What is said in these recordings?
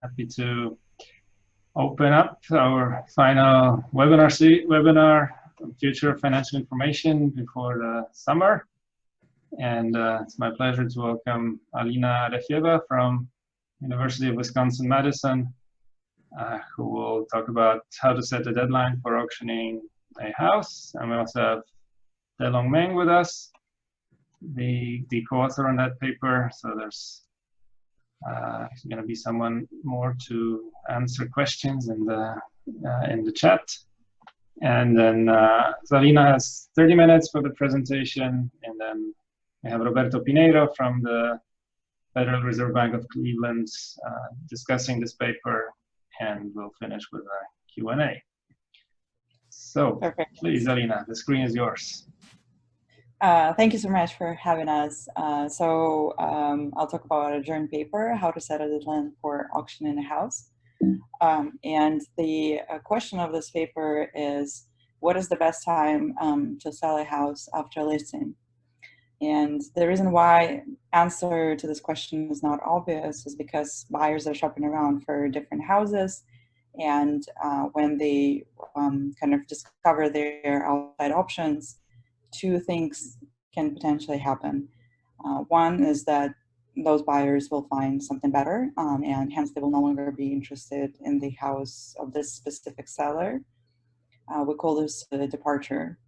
Happy to open up our final webinar on future financial information before the summer. And it's my pleasure to welcome Alina Arefeva from University of Wisconsin-Madison, who will talk about how to set a deadline for auctioning a house. And we also have Delong Meng with us, the co-author on that paper. So there's going to be someone more to answer questions in the chat. And then Alina has 30 minutes for the presentation, and then we have Roberto Pinheiro from the Federal Reserve Bank of Cleveland discussing this paper, and we'll finish with a Q&A. So Perfect. Please, Alina, the screen is yours. Thank you so much for having us. I'll talk about a joint paper, how to set a deadline for auctioning a house. And the question of this paper is, what is the best time to sell a house after listing? And the reason why answer to this question is not obvious is because buyers are shopping around for different houses, and when they kind of discover their outside options, two things can potentially happen. One is that those buyers will find something better, and hence they will no longer be interested in the house of this specific seller. We call this a departure.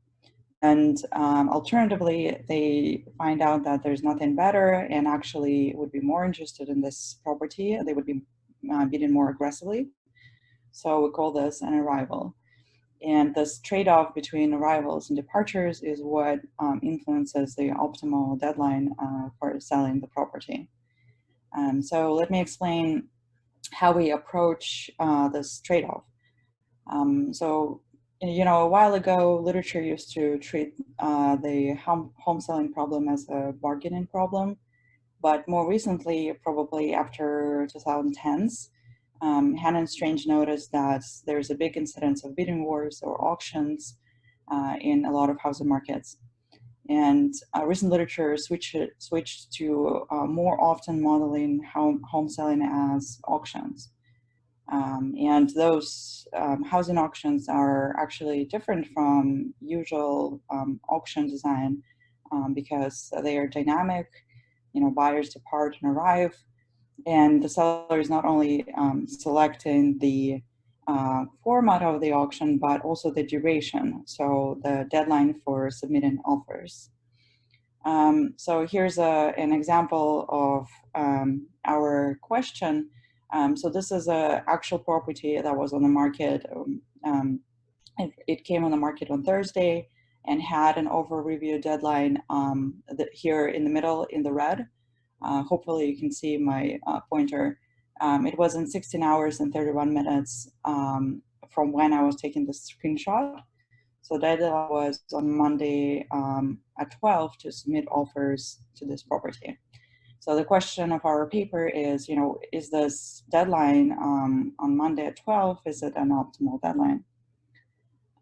And alternatively, they find out that there's nothing better and actually would be more interested in this property. They would be bidding more aggressively. So we call this an arrival. And this trade-off between arrivals and departures is what influences the optimal deadline for selling the property. So let me explain how we approach this trade-off. A while ago, literature used to treat the home selling problem as a bargaining problem. But more recently, probably after 2010s, Hannah and Strange noticed that there's a big incidence of bidding wars or auctions in a lot of housing markets. And recent literature switched to more often modeling home selling as auctions. And those housing auctions are actually different from usual auction design because they are dynamic. Buyers depart and arrive, and the seller is not only selecting the format of the auction, but also the duration, so the deadline for submitting offers. So here's an example of our question. So this is an actual property that was on the market. It came on the market on Thursday and had an over-review deadline here in the middle in the red. Hopefully you can see my pointer. It was in 16 hours and 31 minutes from when I was taking the screenshot. So the deadline was on Monday at 12 to submit offers to this property. So the question of our paper is, is this deadline on Monday at 12, is it an optimal deadline?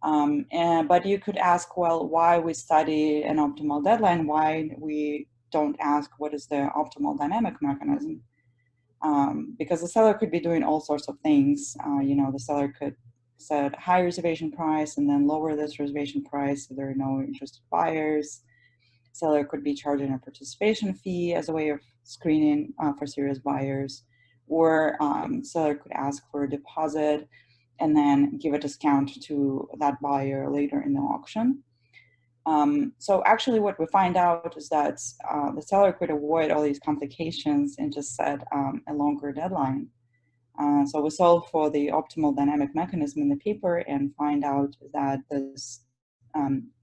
But you could ask, well, why we study an optimal deadline, why we don't ask what is the optimal dynamic mechanism? Because the seller could be doing all sorts of things. The seller could set a high reservation price and then lower this reservation price so there are no interested buyers. Seller could be charging a participation fee as a way of screening for serious buyers, or seller could ask for a deposit and then give a discount to that buyer later in the auction. So actually what we find out is that the seller could avoid all these complications and just set a longer deadline. So we solve for the optimal dynamic mechanism in the paper and find out that this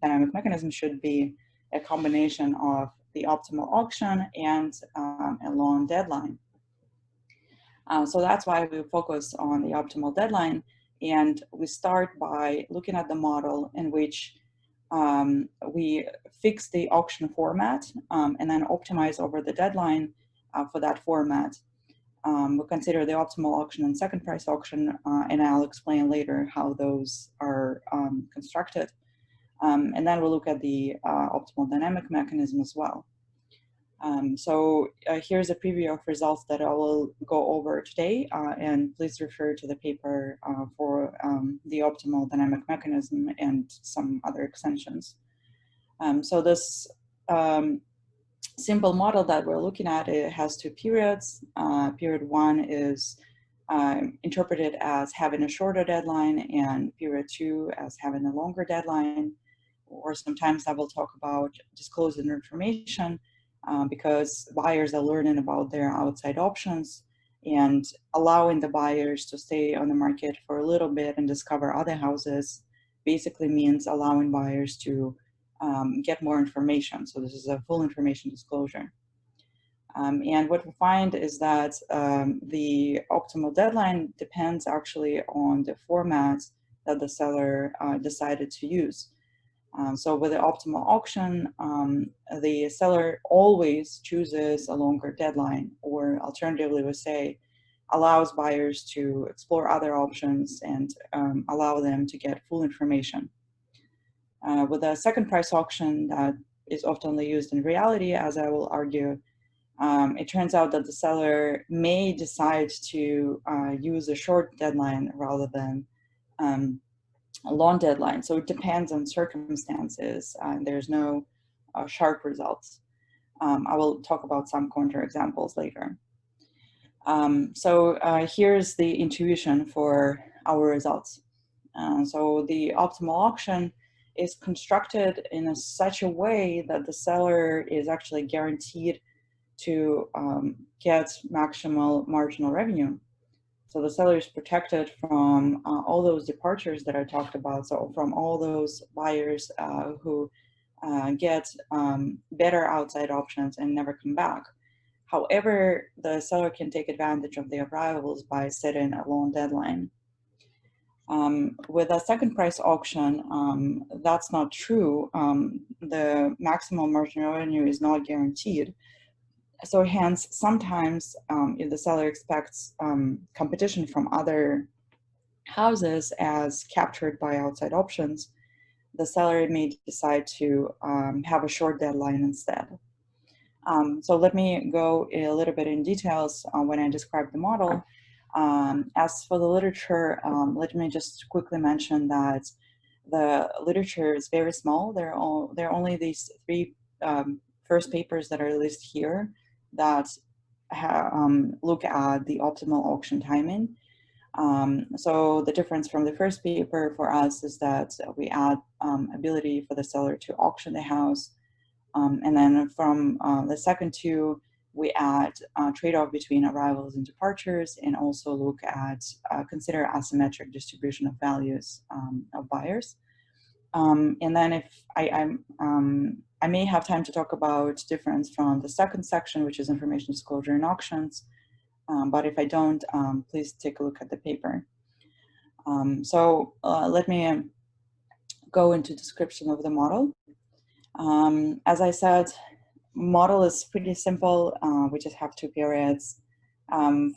dynamic mechanism should be a combination of the optimal auction and a long deadline. So that's why we focus on the optimal deadline, and we start by looking at the model in which we fix the auction format and then optimize over the deadline for that format. We'll consider the optimal auction and second price auction, and I'll explain later how those are constructed. And then we'll look at the optimal dynamic mechanism as well. Here's a preview of results that I will go over today, and please refer to the paper for the optimal dynamic mechanism and some other extensions. This simple model that we're looking at, it has two periods. Period one is interpreted as having a shorter deadline, and period two as having a longer deadline. Or sometimes I will talk about disclosing information because buyers are learning about their outside options, and allowing the buyers to stay on the market for a little bit and discover other houses basically means allowing buyers to get more information. So this is a full information disclosure. And what we find is that the optimal deadline depends actually on the format that the seller decided to use. So with the optimal auction, the seller always chooses a longer deadline, or alternatively we say, allows buyers to explore other options and allow them to get full information. With a second price auction that is often used in reality, as I will argue, it turns out that the seller may decide to use a short deadline rather than a long deadline. So it depends on circumstances. There's no sharp results. I will talk about some counterexamples later. Here's the intuition for our results. So the optimal auction is constructed in such a way that the seller is actually guaranteed to get maximal marginal revenue. So the seller is protected from all those departures that I talked about. So from all those buyers who get better outside options and never come back. However, the seller can take advantage of the arrivals by setting a long deadline. With a second price auction, that's not true. The maximum marginal revenue is not guaranteed. So hence, sometimes if the seller expects competition from other houses as captured by outside options, the seller may decide to have a short deadline instead. So let me go a little bit in details when I describe the model. As for the literature, let me just quickly mention that the literature is very small. There are only these three first papers that are listed here that look at the optimal auction timing. So the difference from the first paper for us is that we add ability for the seller to auction the house. And then from the second two, we add trade-off between arrivals and departures, and also look at consider asymmetric distribution of values of buyers. And then if I may have time to talk about difference from the second section, which is information disclosure and auctions. But if I don't, please take a look at the paper. Let me go into description of the model. As I said, model is pretty simple. We just have two periods.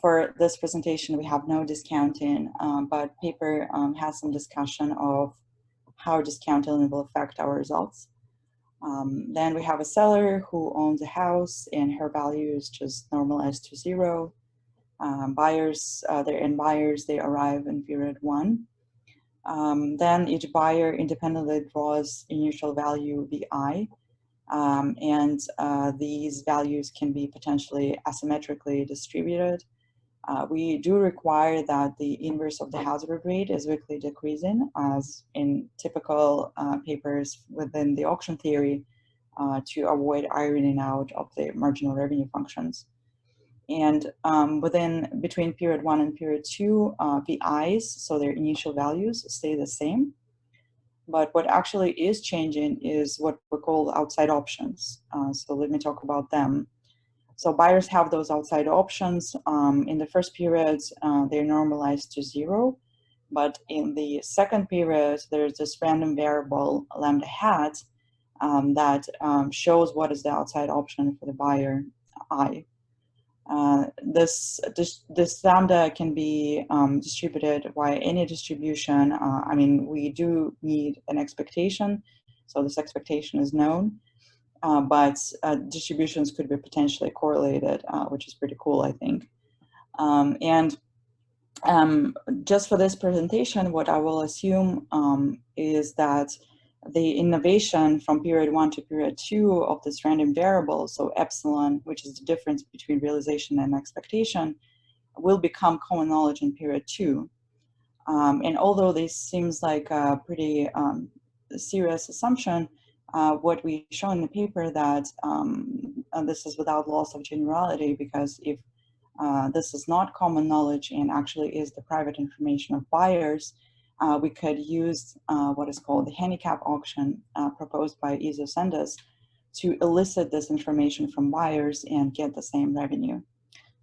For this presentation, we have no discounting, but paper has some discussion of how discounting will affect our results. Then we have a seller who owns a house and her value is just normalized to 0. Buyers, they arrive in period 1. Then each buyer independently draws initial value VI, and these values can be potentially asymmetrically distributed. We do require that the inverse of the hazard rate is weakly decreasing, as in typical papers within the auction theory, to avoid ironing out of the marginal revenue functions. And between period 1 and period 2, VIs, so their initial values, stay the same. But what actually is changing is what we call outside options. So let me talk about them. So buyers have those outside options. In the first period, they're normalized to 0. But in the second period, there's this random variable lambda hat that shows what is the outside option for the buyer I. This lambda can be distributed by any distribution. I mean, we do need an expectation, so this expectation is known. but distributions could be potentially correlated, which is pretty cool, I think. Just for this presentation, what I will assume is that the innovation from period 1 to period 2 of this random variable, so epsilon, which is the difference between realization and expectation, will become common knowledge in period 2. And although this seems like a pretty serious assumption, what we show in the paper that this is without loss of generality, because if this is not common knowledge and actually is the private information of buyers, we could use what is called the handicap auction proposed by Iso to elicit this information from buyers and get the same revenue.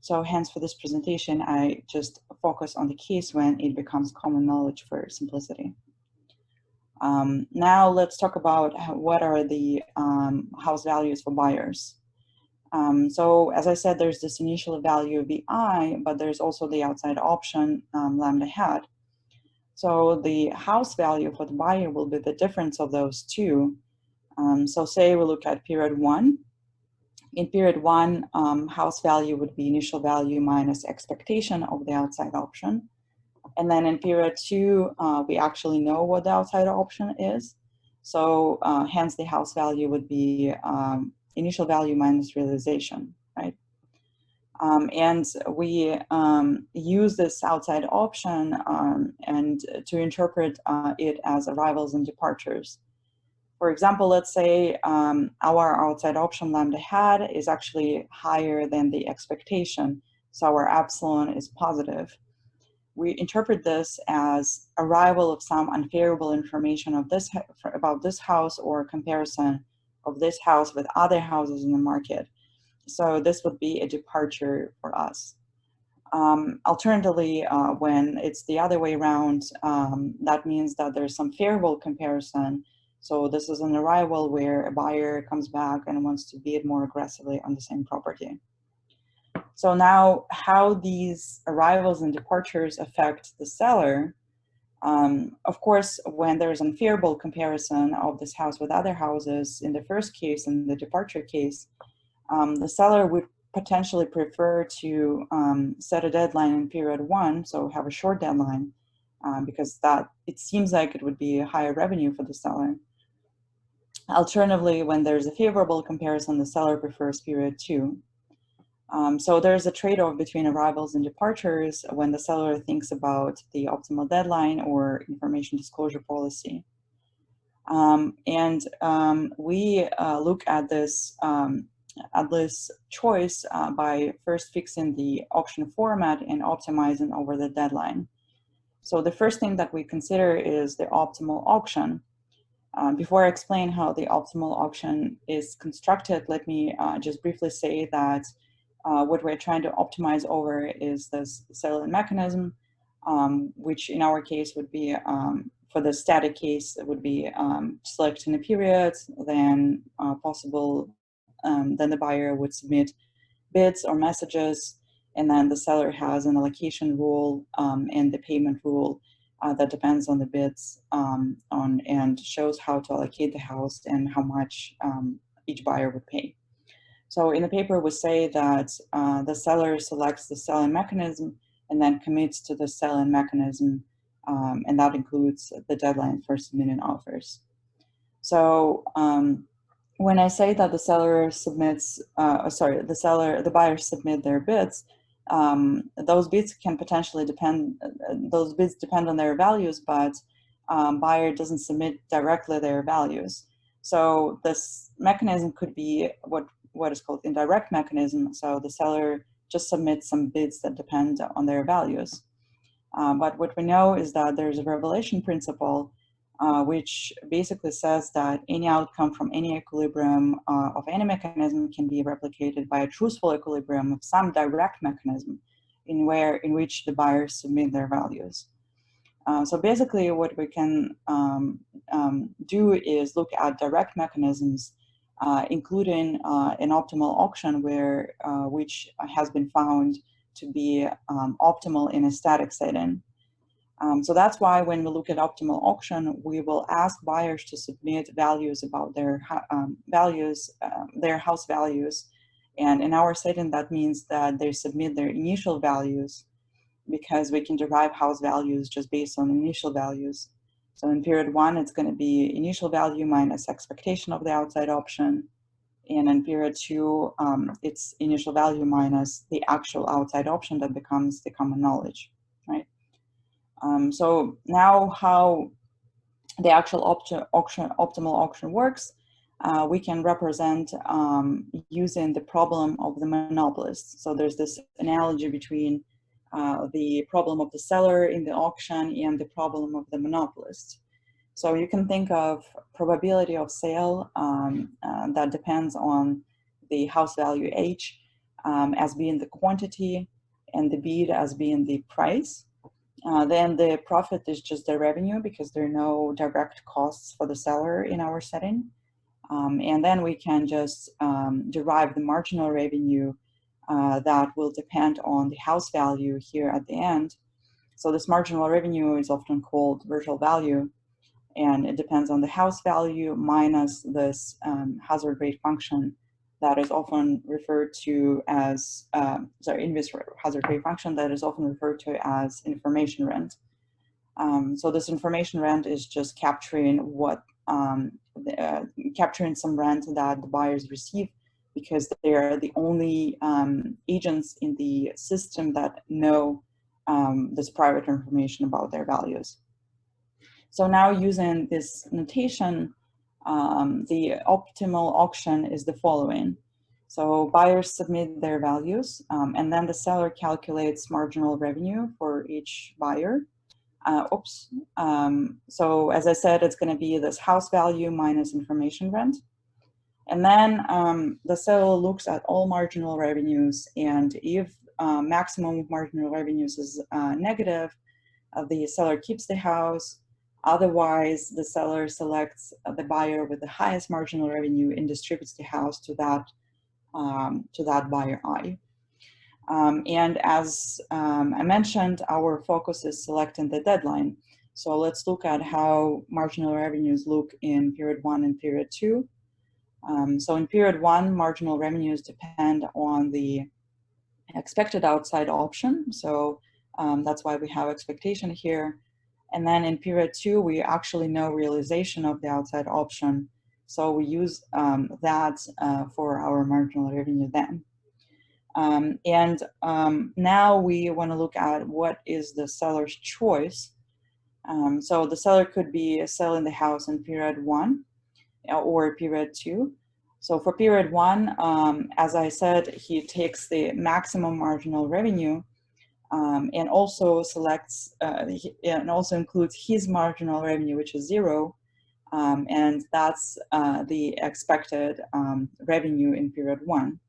So hence for this presentation, I just focus on the case when it becomes common knowledge for simplicity. Now let's talk about what are the house values for buyers. So as I said, there's this initial value VI, but there's also the outside option lambda hat. So the house value for the buyer will be the difference of those two. So say we look at period 1. In period 1, house value would be initial value minus expectation of the outside option. And then in period 2, we actually know what the outside option is. So hence the house value would be initial value minus realization, right? And we use this outside option and to interpret it as arrivals and departures. For example, let's say our outside option lambda hat is actually higher than the expectation, so our epsilon is positive. We interpret this as arrival of some unfavorable information of this about this house or comparison of this house with other houses in the market. So this would be a departure for us. Alternatively, when it's the other way around, that means that there's some favorable comparison. So this is an arrival where a buyer comes back and wants to bid more aggressively on the same property. So now how these arrivals and departures affect the seller. Of course, when there's unfavorable comparison of this house with other houses, in the first case, in the departure case, the seller would potentially prefer to set a deadline in period 1, so have a short deadline, because that it seems like it would be a higher revenue for the seller. Alternatively, when there's a favorable comparison, the seller prefers period 2. So there's a trade-off between arrivals and departures when the seller thinks about the optimal deadline or information disclosure policy. We look at this choice by first fixing the auction format and optimizing over the deadline. So the first thing that we consider is the optimal auction. Before I explain how the optimal auction is constructed, let me just briefly say that what we're trying to optimize over is this settlement mechanism, which in our case would be, for the static case, it would be selecting a period, then then the buyer would submit bids or messages, and then the seller has an allocation rule and the payment rule that depends on the bids and shows how to allocate the house and how much each buyer would pay. So in the paper, we say that the seller selects the selling mechanism and then commits to the selling mechanism, and that includes the deadline for submitting offers. So when I say that the seller submits, the buyers submit their bids, those bids can potentially depend, those bids depend on their values, but buyer doesn't submit directly their values. So this mechanism could be what is called indirect mechanism. So the seller just submits some bids that depend on their values. But what we know is that there's a revelation principle, which basically says that any outcome from any equilibrium of any mechanism can be replicated by a truthful equilibrium of some direct mechanism in which the buyers submit their values. So basically what we can do is look at direct mechanisms, including an optimal auction which has been found to be optimal in a static setting. So that's why when we look at optimal auction, we will ask buyers to submit values about their their house values. And in our setting, that means that they submit their initial values, because we can derive house values just based on initial values. So in period 1, it's going to be initial value minus expectation of the outside option. And in period 2, it's initial value minus the actual outside option that becomes the common knowledge, right? So now how the actual optimal auction works, we can represent using the problem of the monopolist. So there's this analogy between the problem of the seller in the auction and the problem of the monopolist. So you can think of probability of sale that depends on the house value H as being the quantity, and the bid as being the price. Then the profit is just the revenue, because there are no direct costs for the seller in our setting. And then we can just derive the marginal revenue that will depend on the house value here at the end. So this marginal revenue is often called virtual value, and it depends on the house value minus this hazard rate function that is often referred to as, inverse hazard rate function that is often referred to as information rent. So this information rent is just capturing capturing some rent that the buyers receive, because they are the only agents in the system that know this private information about their values. So now, using this notation, the optimal auction is the following. So buyers submit their values, and then the seller calculates marginal revenue for each buyer. So as I said, it's going to be this house value minus information rent. And then the seller looks at all marginal revenues, and if maximum of marginal revenues is negative, the seller keeps the house. Otherwise, the seller selects the buyer with the highest marginal revenue and distributes the house to that buyer I. And as I mentioned, our focus is selecting the deadline. So let's look at how marginal revenues look in period 1 and period 2. So in period 1, marginal revenues depend on the expected outside option. So that's why we have expectation here. And then in period 2, we actually know realization of the outside option. So we use that for our marginal revenue then. Now we want to look at what is the seller's choice. So the seller could be selling the house in period 1 or period 2. So for period 1, as I said, he takes the maximum marginal revenue and also selects and also includes his marginal revenue, which is 0, and that's the expected revenue in period 1.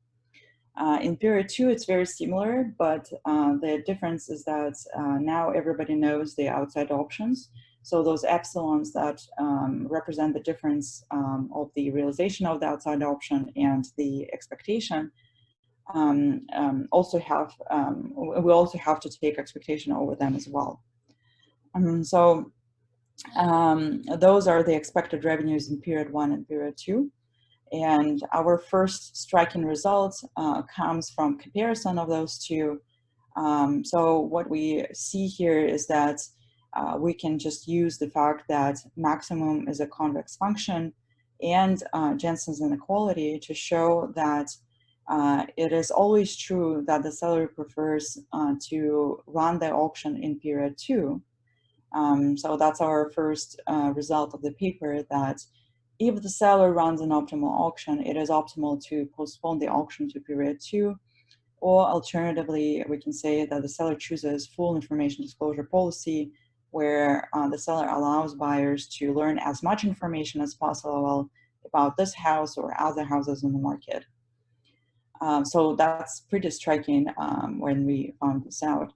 In period 2, it's very similar, but the difference is that now everybody knows the outside options. So those epsilons that represent the difference of the realization of the outside option and the expectation also have, we also have to take expectation over them as well. So those are the expected revenues in period 1 and period 2. And our first striking result comes from comparison of those two. So what we see here is that we can just use the fact that maximum is a convex function and Jensen's inequality to show that it is always true that the seller prefers to run the auction in period 2. So that's our first result of the paper, that if the seller runs an optimal auction, it is optimal to postpone the auction to period 2, or alternatively, we can say that the seller chooses full information disclosure policy, where the seller allows buyers to learn as much information as possible about this house or other houses in the market. So that's pretty striking when we found this out.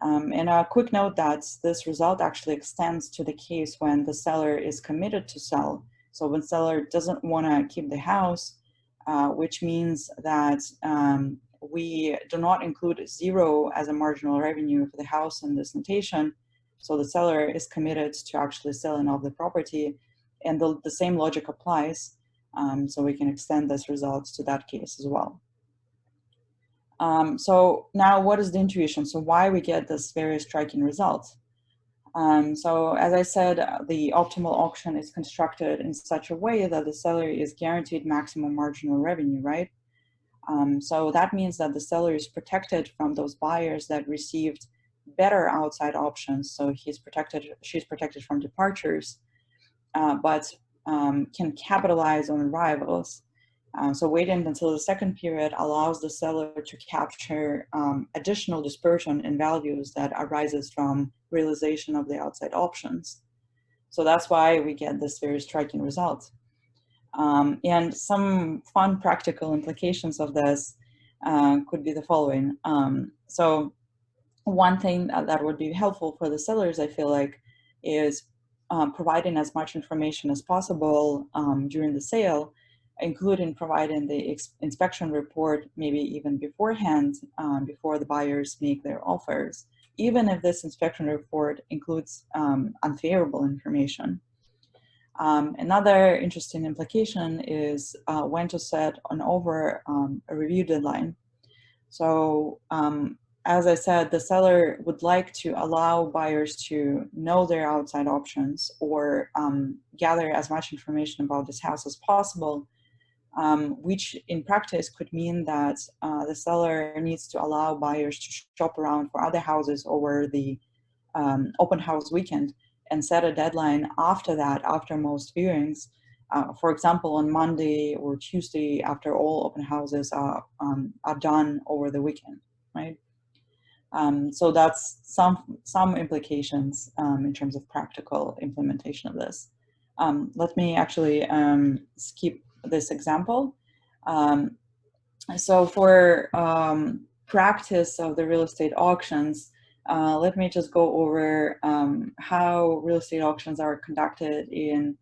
And a quick note that this result actually extends to the case when the seller is committed to sell. So when seller doesn't want to keep the house, which means that we do not include 0 as a marginal revenue for the house in this notation, So the seller is committed to actually selling off the property, and the same logic applies. So we can extend this result to that case as well. So now what is the intuition? So why we get this very striking result? So as I said, the optimal auction is constructed in such a way that the seller is guaranteed maximum marginal revenue, right? So that means that the seller is protected from those buyers that received better outside options. So she's protected from departures, but can capitalize on rivals. So waiting until the second period allows the seller to capture additional dispersion in values that arises from realization of the outside options. So that's why we get this very striking result. And some fun practical implications of this could be the following. So one thing that would be helpful for the sellers, I feel like, is providing as much information as possible during the sale, including providing the inspection report, maybe even beforehand, before the buyers make their offers, even if this inspection report includes unfavorable information. Another interesting implication is when to set a review deadline. So as I said, the seller would like to allow buyers to know their outside options or gather as much information about this house as possible, which in practice could mean that the seller needs to allow buyers to shop around for other houses over the open house weekend and set a deadline after that, after most viewings. For example, on Monday or Tuesday, after all open houses are done over the weekend, right? So that's some implications in terms of practical implementation of this. Let me actually skip this example. So for practice of the real estate auctions, let me just go over how real estate auctions are conducted in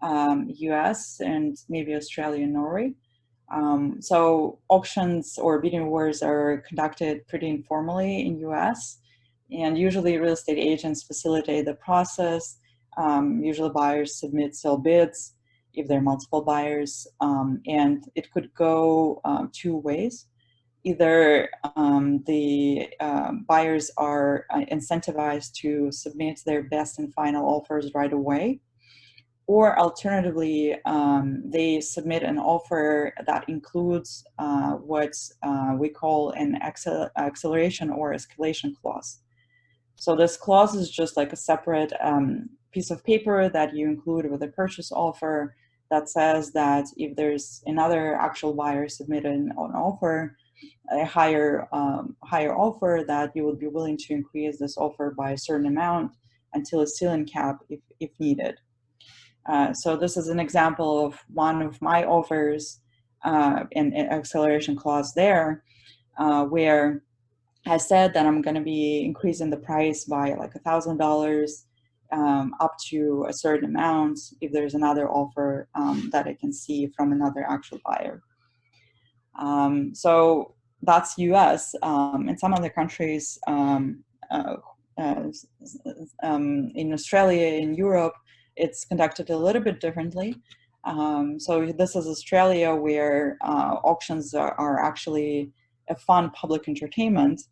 US and maybe Australia and Norway. So auctions or bidding wars are conducted pretty informally in US, and usually real estate agents facilitate the process. Usually buyers submit sale bids if there are multiple buyers, and it could go two ways. Either the buyers are incentivized to submit their best and final offers right away, or alternatively, they submit an offer that includes what we call an acceleration or escalation clause. So this clause is just like a separate piece of paper that you include with a purchase offer that says that if there's another actual buyer submitted an offer, a higher offer, that you would be willing to increase this offer by a certain amount until a ceiling cap if needed. So this is an example of one of my offers, an acceleration clause there, where I said that I'm going to be increasing the price by like $1,000 up to a certain amount if there's another offer that I can see from another actual buyer. So that's US. In some other countries, in Australia, in Europe, it's conducted a little bit differently. So this is Australia, where auctions are actually a fun public entertainment.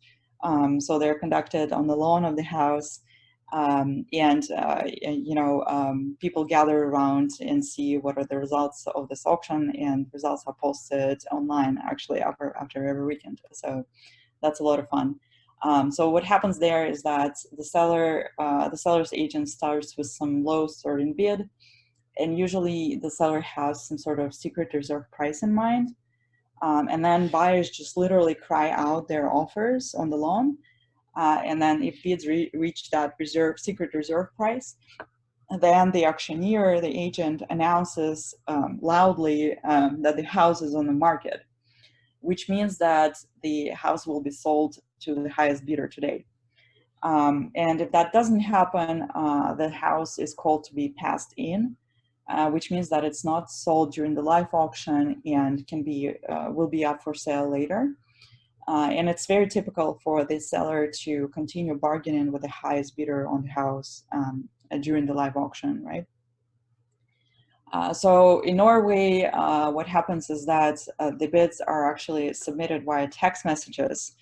So they're conducted on the lawn of the house, people gather around and see what are the results of this auction, and results are posted online actually after every weekend. So that's a lot of fun. So what happens there is that the seller's agent starts with some low starting bid, and usually the seller has some sort of secret reserve price in mind. And then buyers just literally cry out their offers on the lawn. And then if bids reach that secret reserve price, then the auctioneer, the agent, announces loudly that the house is on the market, which means that the house will be sold to the highest bidder today. And if that doesn't happen, the house is called to be passed in, which means that it's not sold during the live auction and will be up for sale later. And it's very typical for the seller to continue bargaining with the highest bidder on the house during the live auction, right? So in Norway, what happens is that the bids are actually submitted via text messages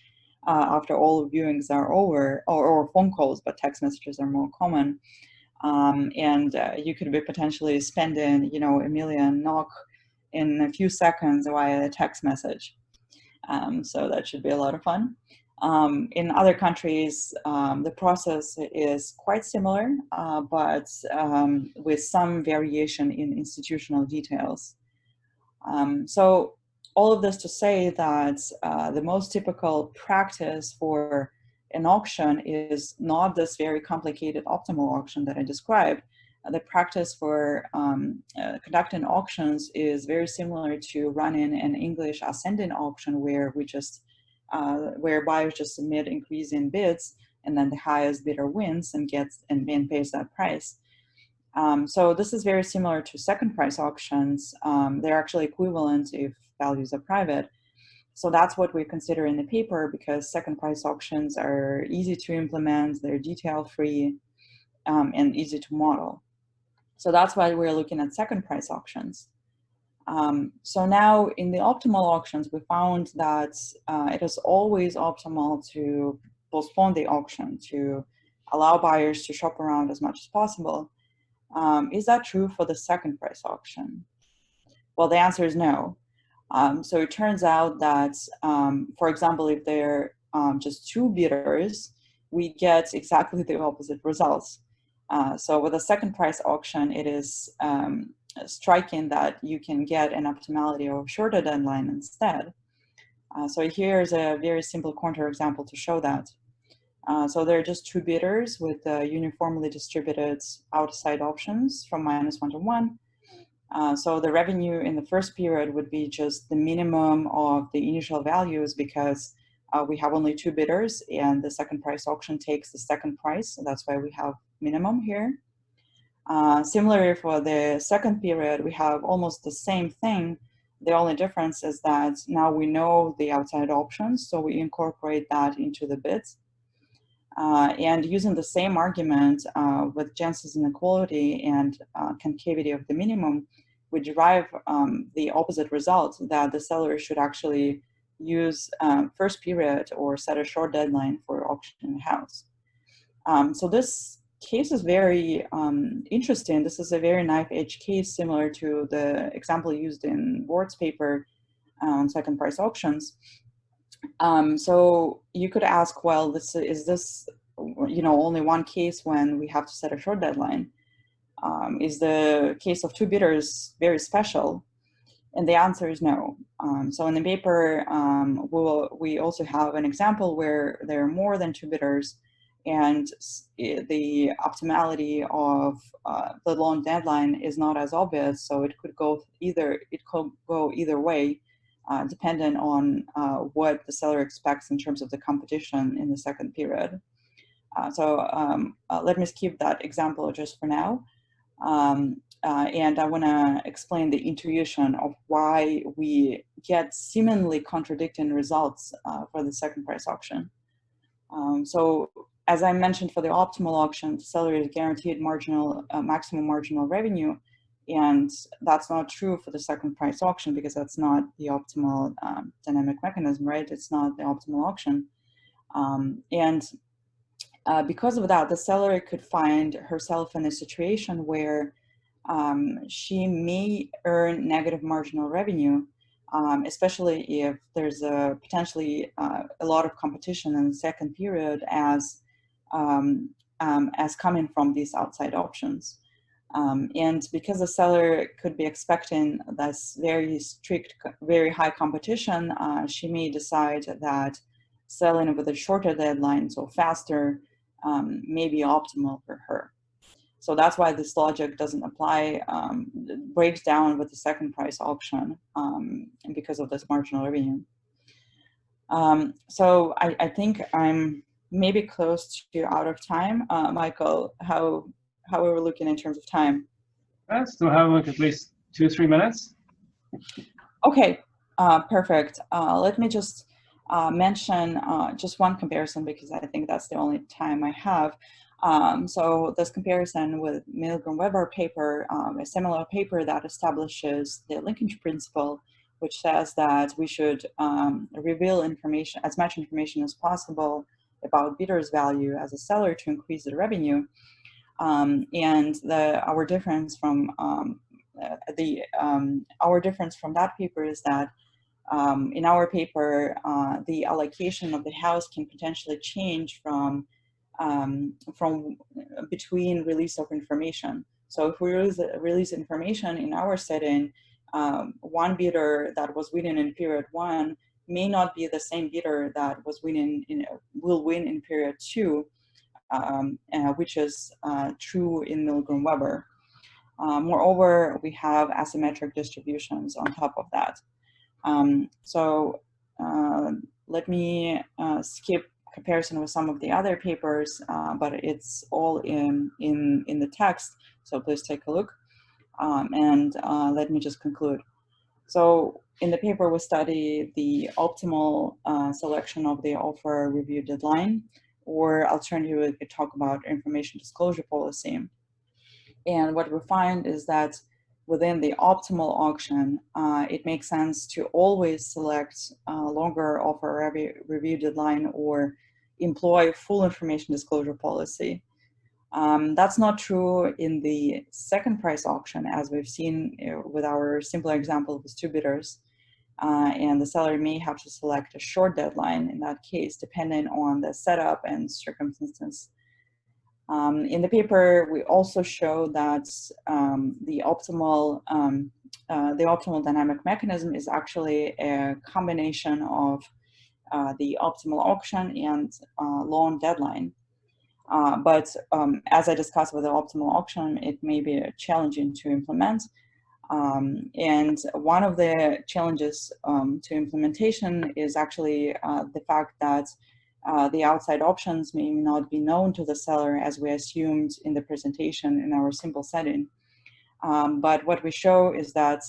after all viewings are over, or phone calls, but text messages are more common. And you could be potentially spending, you know, 1 million NOK in a few seconds via a text message. So that should be a lot of fun. In other countries, the process is quite similar, but with some variation in institutional details. So all of this to say that the most typical practice for an auction is not this very complicated optimal auction that I described. The practice for conducting auctions is very similar to running an English ascending auction, where we just where buyers just submit increasing bids, and then the highest bidder wins and gets and pays that price. So this is very similar to second price auctions. They're actually equivalent if values are private. So that's what we consider in the paper, because second price auctions are easy to implement, they're detail-free, and easy to model. So that's why we're looking at second price auctions. So now in the optimal auctions, we found that it is always optimal to postpone the auction, to allow buyers to shop around as much as possible. Is that true for the second price auction? Well, the answer is no. So it turns out that, for example, if there are just 2 bidders, we get exactly the opposite results. So with a second price auction, it is striking that you can get an optimality of a shorter deadline instead. So here's a very simple counterexample to show that. So there are just 2 bidders with uniformly distributed outside options from -1 to 1. So the revenue in the first period would be just the minimum of the initial values, because we have only 2 bidders, and the second price auction takes the second price. So that's why we have minimum here. Similarly, for the second period, we have almost the same thing. The only difference is that now we know the outside options, so we incorporate that into the bids. And using the same argument with Jensen's inequality and concavity of the minimum, we derive the opposite result, that the seller should actually use first period or set a short deadline for auctioning the house. So this case is very interesting. This is a very knife-edge case, similar to the example used in Ward's paper on second price auctions. So you could ask, well, is this only one case when we have to set a short deadline? Is the case of 2 bidders very special? And the answer is no. So in the paper, we also have an example where there are more than 2 bidders, and the optimality of the long deadline is not as obvious. So it could go either way, depending on what the seller expects in terms of the competition in the second period. So let me skip that example just for now. And I want to explain the intuition of why we get seemingly contradicting results for the second price auction. So as I mentioned, for the optimal auction, the seller is guaranteed maximum marginal revenue. And that's not true for the second price auction, because that's not the optimal dynamic mechanism, right? It's not the optimal auction. Because of that, the seller could find herself in a situation where she may earn negative marginal revenue, especially if there's potentially a lot of competition in the second period as coming from these outside options. And because the seller could be expecting this very strict, very high competition, she may decide that selling with a shorter deadline, so faster, may be optimal for her. So that's why this logic doesn't apply, breaks down with the second price auction, because of this marginal revenue. So I think I'm maybe close to out of time. Michael, how are we looking in terms of time? Still have like at least 2 or 3 minutes. Okay, perfect. Let me just mention just one comparison because I think that's the only time I have. So this comparison with Milgram-Weber paper, a similar paper that establishes the linkage principle, which says that we should reveal information, as much information as possible about bidder's value as a seller to increase the revenue. And our difference from that paper is that in our paper, the allocation of the house can potentially change from between release of information. So if we release information in our setting, one bidder that was winning in period 1 may not be the same bidder that was winning will win in period 2, which is true in Milgram-Weber. Moreover, we have asymmetric distributions on top of that. Let me skip comparison with some of the other papers, but it's all in the text, so please take a look. Let me just conclude. So in the paper, we study the optimal selection of the offer review deadline, or alternatively, we could talk about information disclosure policy. And what we find is that within the optimal auction, it makes sense to always select longer offer review deadline or employ full information disclosure policy. That's not true in the second price auction, as we've seen with our simpler example with 2 bidders. And the seller may have to select a short deadline in that case, depending on the setup and circumstances. In the paper, we also show that the optimal dynamic mechanism is actually a combination of the optimal auction and long deadline. But as I discussed with the optimal auction, it may be challenging to implement. And one of the challenges to implementation is actually the fact that the outside options may not be known to the seller as we assumed in the presentation in our simple setting. But what we show is that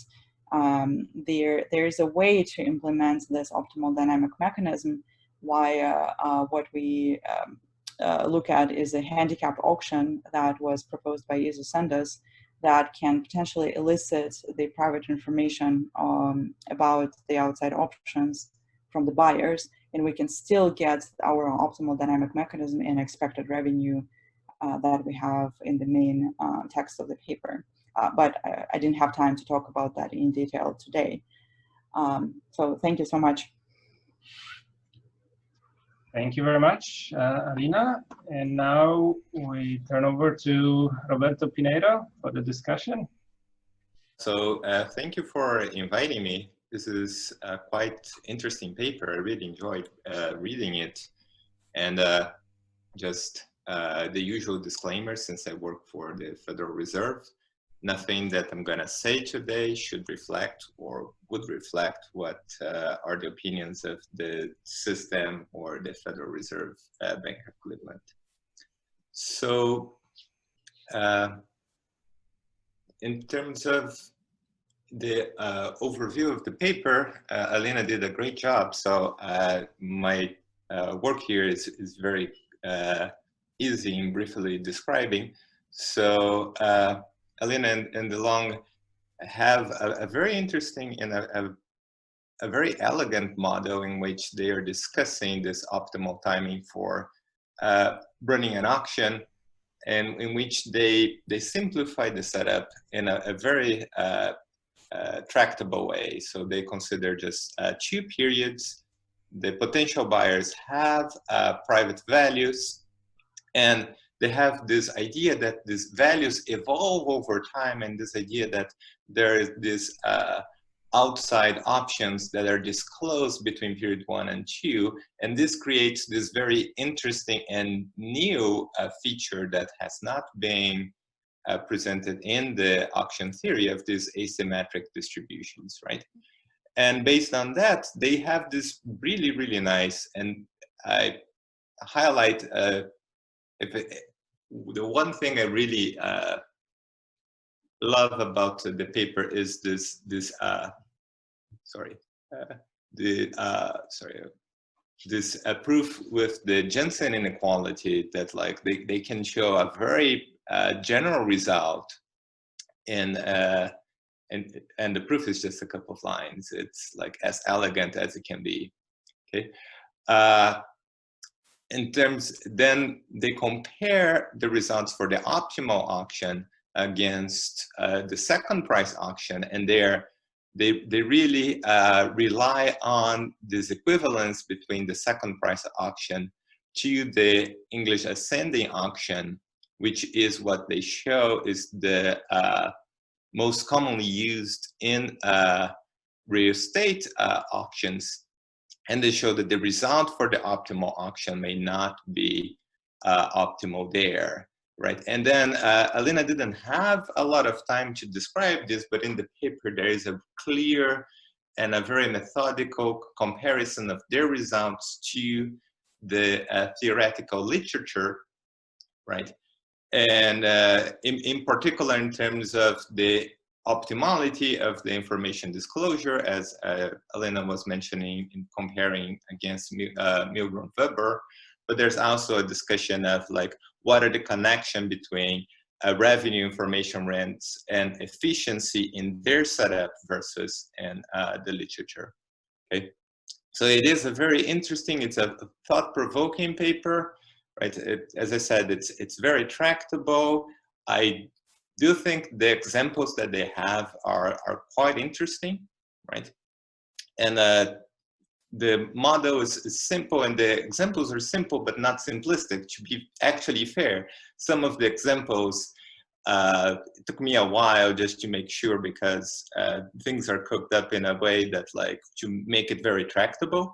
there is a way to implement this optimal dynamic mechanism via what we look at is a handicap auction that was proposed by Isosendas that can potentially elicit the private information about the outside options from the buyers, and we can still get our optimal dynamic mechanism and expected revenue that we have in the main text of the paper. But I didn't have time to talk about that in detail today. So thank you so much. Thank you very much, Alina. And now we turn over to Roberto Pinheiro for the discussion. So thank you for inviting me. This is a quite interesting paper. I really enjoyed reading it. And just the usual disclaimer, since I work for the Federal Reserve, nothing that I'm going to say today should reflect or would reflect what are the opinions of the system or the Federal Reserve Bank of Cleveland. So in terms of the overview of the paper, Alina did a great job. So my work here is very easy in briefly describing. So Alina and DeLong have a very interesting and a very elegant model in which they are discussing this optimal timing for running an auction, and in which they simplify the setup in a very tractable way. So they consider just 2 periods. The potential buyers have private values, and they have this idea that these values evolve over time, and this idea that there is this outside options that are disclosed between period 1 and 2, and this creates this very interesting and new feature that has not been presented in the auction theory of these asymmetric distributions, right? And based on that, they have this really, really nice, and I highlight the one thing I really love about the paper is this this proof with the Jensen inequality that like they can show a very general result, and the proof is just a couple of lines. It's like as elegant as it can be. Okay. In terms, then they compare the results for the optimal auction against the second price auction, and they really rely on this equivalence between the second price auction to the English ascending auction, which is what they show is the most commonly used in real estate auctions. And they show that the result for the optimal auction may not be optimal there, right? And then Alina didn't have a lot of time to describe this, but in the paper there is a clear and a very methodical comparison of their results to the theoretical literature, right? And in particular, in terms of the optimality of the information disclosure, as Alina was mentioning, in comparing against Milgram-Weber, but there's also a discussion of like, what are the connection between revenue information rents and efficiency in their setup versus in the literature, okay? So it is a very interesting, it's a thought-provoking paper, right? As I said, it's very tractable. I do think the examples that they have are quite interesting, right? And the model is simple, and the examples are simple but not simplistic. To be actually fair, some of the examples it took me a while just to make sure, because things are cooked up in a way that like to make it very tractable,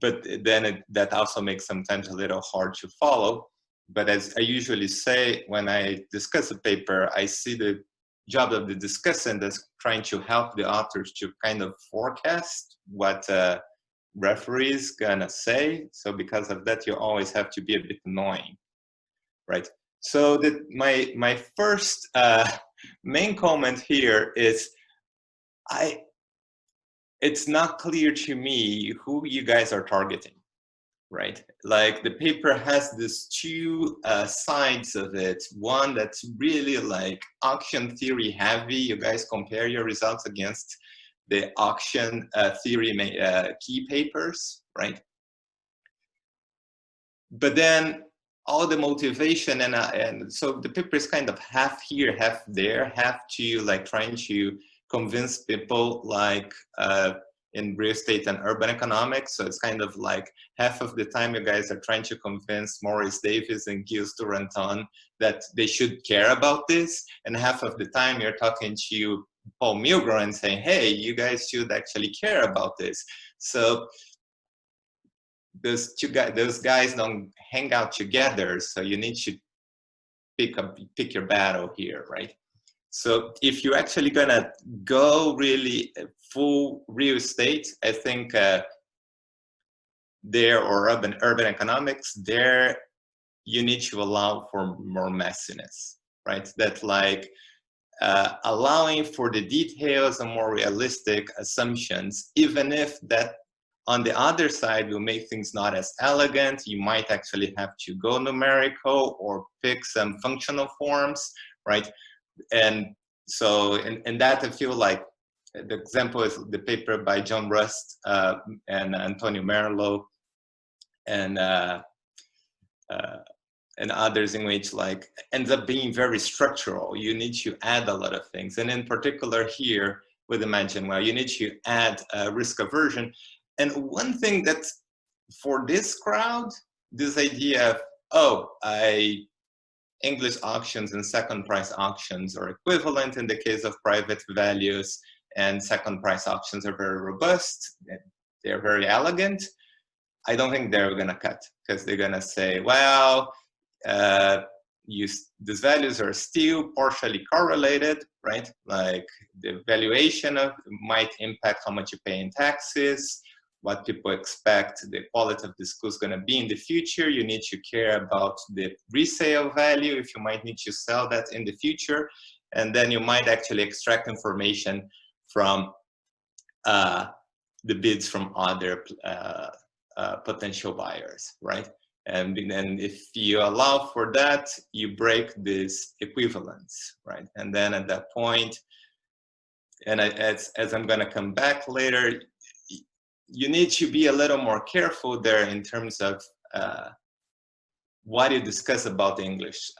but then that also makes sometimes a little hard to follow. But as I usually say when I discuss a paper, I see the job of the discussant as trying to help the authors to kind of forecast what referee is gonna say. So because of that, you always have to be a bit annoying, right? So that my first main comment here is it's not clear to me who you guys are targeting, right? Like the paper has these two sides of it. One that's really like auction theory heavy. You guys compare your results against the auction theory key papers, right? But then all the motivation and so the paper is kind of half here, half there, half to like trying to convince people like in real estate and urban economics. So it's kind of like half of the time you guys are trying to convince Morris Davis and Gilles Duranton that they should care about this, and half of the time you're talking to Paul Milgram and saying, hey, you guys should actually care about this. So those guys don't hang out together, so you need to pick your battle here, right? So if you're actually gonna go really full real estate, I think there, or urban economics, there you need to allow for more messiness, right? That like allowing for the details and more realistic assumptions, even if that on the other side will make things not as elegant. You might actually have to go numerical or pick some functional forms, right? And so in that, I feel like the example is the paper by John Rust and Antonio Merlo and others, in which like ends up being very structural. You need to add a lot of things. And in particular here with Imagine Well, you need to add risk aversion. And one thing that's for this crowd, this idea of, oh, English auctions and second price auctions are equivalent in the case of private values, and second price auctions are very robust, they're very elegant. I don't think they're gonna cut, because they're gonna say, well, these values are still partially correlated, right? Like the valuation might impact how much you pay in taxes, what people expect the quality of the school is going to be in the future. You need to care about the resale value if you might need to sell that in the future. And then you might actually extract information from the bids from other potential buyers, right? And then if you allow for that, you break this equivalence, right? And then at that point, and as I'm gonna come back later, you need to be a little more careful there in terms of what you discuss about the English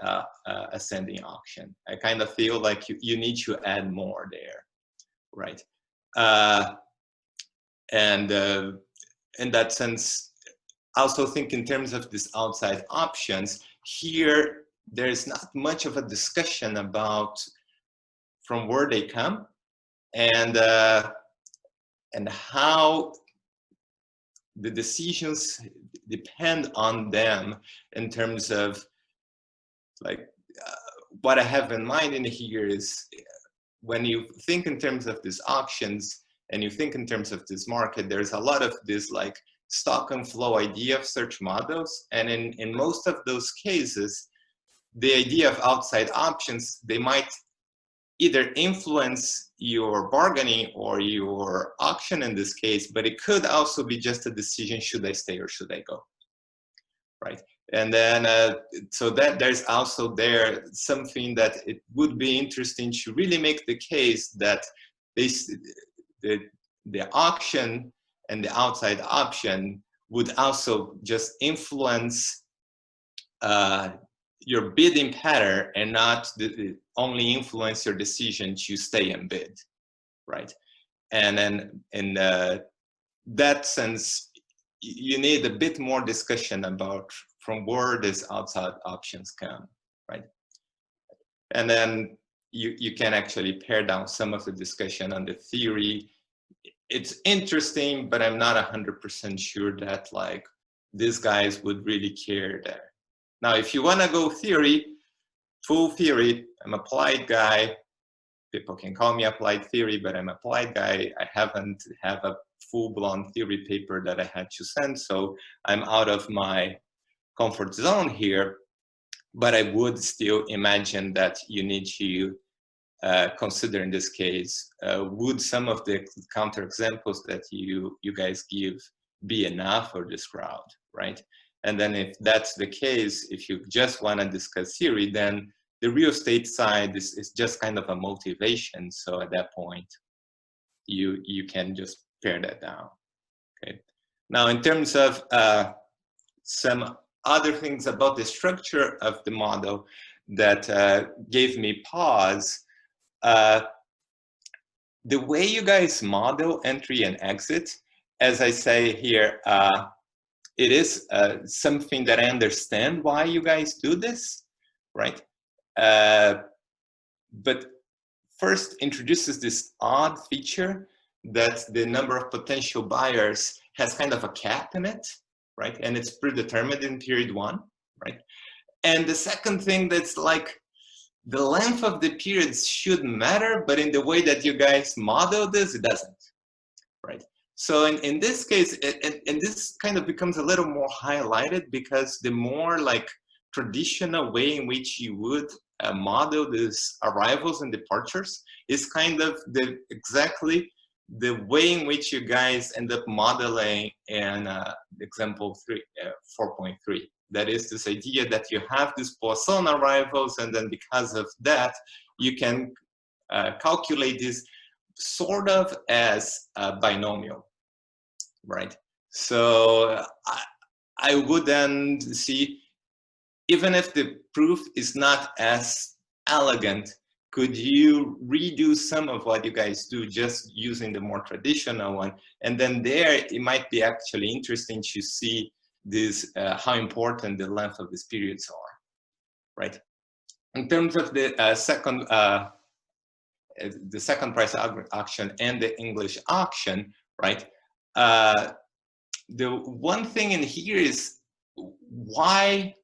ascending auction. I kind of feel like you need to add more there, right? And in that sense, also think in terms of these outside options. Here, there's not much of a discussion about from where they come and how the decisions depend on them in terms of like what I have in mind in here is when you think in terms of these auctions and you think in terms of this market, there's a lot of this like stock and flow idea of search models. And in most of those cases, the idea of outside options, they might either influence your bargaining or your auction in this case, but it could also be just a decision, should I stay or should I go, right? And then, so that there's also there something that it would be interesting to really make the case that the auction and the outside option would also just influence your bidding pattern and not only influence your decision to stay and bid, right? And then in that sense, you need a bit more discussion about from where these outside options come, right? And then you can actually pare down some of the discussion on the theory. It's interesting, but I'm not 100% sure that like these guys would really care there. Now, if you want to go theory, full theory, I'm an applied guy. People can call me applied theory, but I'm an applied guy. I haven't have a full-blown theory paper that I had to send, so I'm out of my comfort zone here. But I would still imagine that you need to consider in this case, would some of the counter examples that you guys give be enough for this crowd, right? And then if that's the case, if you just want to discuss theory, then the real estate side is just kind of a motivation. So at that point, you can just pare that down, okay? Now, in terms of some other things about the structure of the model that gave me pause, the way you guys model entry and exit, as I say here, it is something that I understand why you guys do this, right? But first introduces this odd feature that the number of potential buyers has kind of a cap in it, right? And it's predetermined in period 1, right? And the second thing that's like, the length of the periods should matter, but in the way that you guys model this, it doesn't, right? So in this case, and this kind of becomes a little more highlighted because the more like traditional way in which you would model these arrivals and departures is kind of exactly the way in which you guys end up modeling in example 4.3. That is this idea that you have these Poisson arrivals, and then because of that, you can calculate this sort of as a binomial, right? So I would then see, even if the proof is not as elegant, could you redo some of what you guys do just using the more traditional one? And then there, it might be actually interesting to see this, how important the length of these periods are, right? In terms of the second price auction and the English auction, right? The one thing in here is why,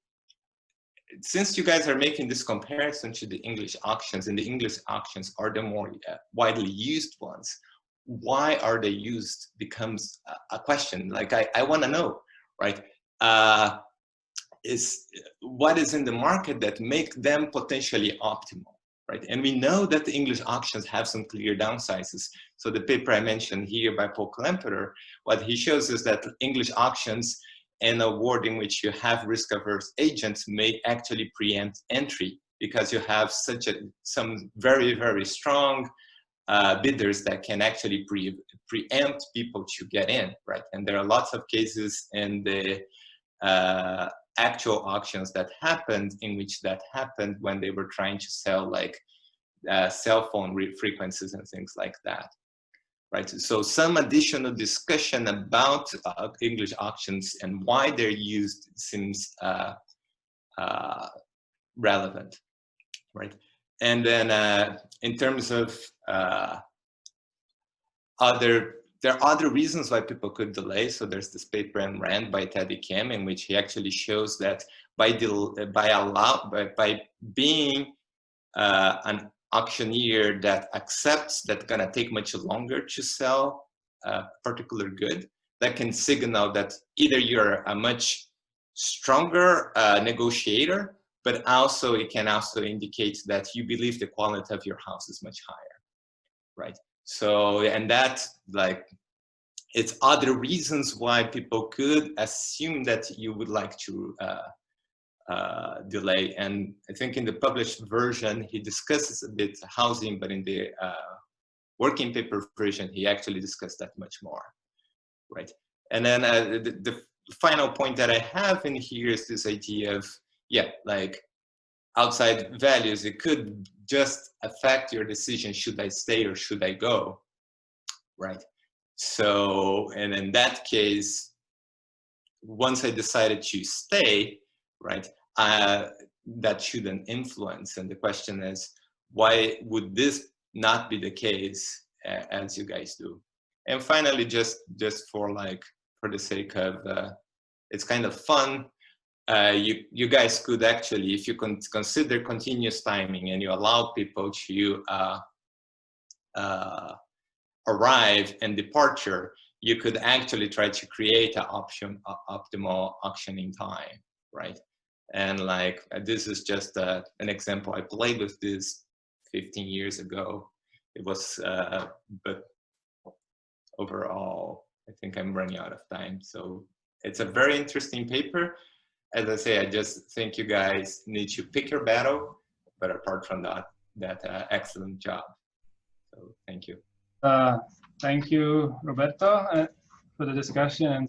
since you guys are making this comparison to the English auctions, and the English auctions are the more widely used ones, why are they used becomes a question. Like I want to know, right? Is what is in the market that make them potentially optimal, right? And we know that the English auctions have some clear downsides. So the paper I mentioned here by Paul Klemperer, what he shows is that English auctions and a world in which you have risk-averse agents may actually preempt entry, because you have some very, very strong bidders that can actually preempt people to get in, right? And there are lots of cases in the actual auctions that happened, in which that happened when they were trying to sell like cell phone frequencies and things like that, right? So some additional discussion about English auctions and why they're used seems relevant, right? And then in terms of there are other reasons why people could delay. So there's this paper in Rand by Teddy Kim, in which he actually shows that by being an auctioneer that accepts that's gonna take much longer to sell a particular good, that can signal that either you're a much stronger negotiator, but also it can also indicate that you believe the quality of your house is much higher, right? So, and that, like, it's other reasons why people could assume that you would like to delay. And I think in the published version, he discusses a bit housing, but in the working paper version, he actually discussed that much more, right? And then the final point that I have in here is this idea of, yeah, like outside values, it could just affect your decision, should I stay or should I go, right? So, and in that case, once I decided to stay, right, that shouldn't influence. And the question is, why would this not be the case as you guys do? And finally, just for the sake of, it's kind of fun, you guys could actually, if you consider continuous timing and you allow people to arrive and departure, you could actually try to create an optimal auctioning time, right? And like, this is just an example. I played with this 15 years ago. It was, but overall, I think I'm running out of time. So it's a very interesting paper. As I say, I just think you guys need to pick your battle, but apart from that, excellent job. So thank you. Thank you, Roberto, for the discussion.